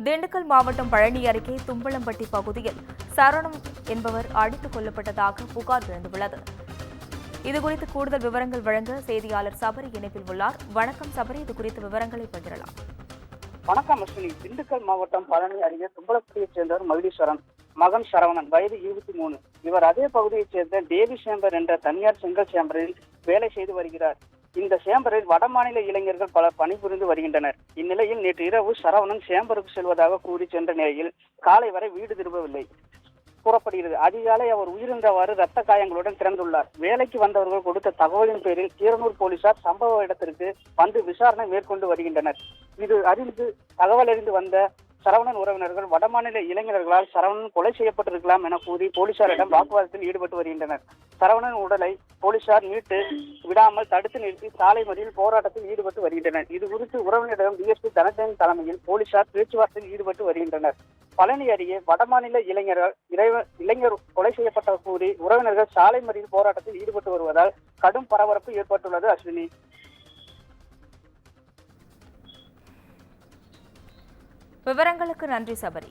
திண்டுக்கல் மாவட்டம் பழனி அருகே தும்பலம்பட்டி பகுதியில் சரவணன் என்பவர் அடித்துக் கொல்லப்பட்டதாக புகார் எழுந்துள்ளது. இதுகுறித்து கூடுதல் விவரங்கள் வழங்க செய்தியாளர் சபரி இணைப்பில் உள்ளார். வணக்கம் சபரி, இதுகுறித்த விவரங்களை பகிரலாம். வணக்கம் அஸ்வினி. திண்டுக்கல் மாவட்டம் பழனி அருகே தும்பலப்பட்டியைச் சேர்ந்தவர் மகிழீஸ்வரன், மகன் சரவணன், வயது 23. இவர் அதே பகுதியைச் சேர்ந்த டேவி சேம்பர் என்ற தனியார் செங்கல் சேம்பரில் வேலை செய்து வருகிறார். இந்த சேம்பரில் வடமாநில இளைஞர்கள் பலர் பணிபுரிந்து வருகின்றனர். இந்நிலையில் நேற்று இரவு சரவணன் சேம்பருக்கு செல்வதாக கூறி சென்ற நிலையில் காலை வரை வீடு திரும்பவில்லை கூறப்படுகிறது. அதிகாலை அவர் உயிரிழந்தவாறு ரத்த காயங்களுடன் திறந்துள்ளார். வேலைக்கு வந்தவர்கள் கொடுத்த தகவலின் பேரில் கீரனூர் போலீசார் சம்பவ இடத்திற்கு வந்து விசாரணை மேற்கொண்டு வருகின்றனர். இது அறிந்து தகவல் அறிந்து வந்த சரவணன் உறவினர்கள் வடமாநில இளைஞர்களால் சரவணன் கொலை செய்யப்பட்டிருக்கலாம் என கூறி போலீசாரிடம் வாக்குவாதத்தில் ஈடுபட்டு வருகின்றனர். சரவணன் உடலை போலீசார் மீட்டு விடாமல் தடுத்து நிறுத்தி சாலை மறியல் போராட்டத்தில் ஈடுபட்டு வருகின்றனர். இது குறித்து உறவினரிடம் டிஎஸ்பி தனஞ்சயன் தலைமையில் போலீசார் பேச்சுவார்த்தையில் ஈடுபட்டு வருகின்றனர். பழனி அருகே வடமாநில இளைஞர் கொலை செய்யப்பட்ட கூறி உறவினர்கள் சாலை மறியல் போராட்டத்தில் ஈடுபட்டு வருவதால் கடும் பரபரப்பு ஏற்பட்டுள்ளது. அஸ்வினி, விவரங்களுக்கு நன்றி சபரி.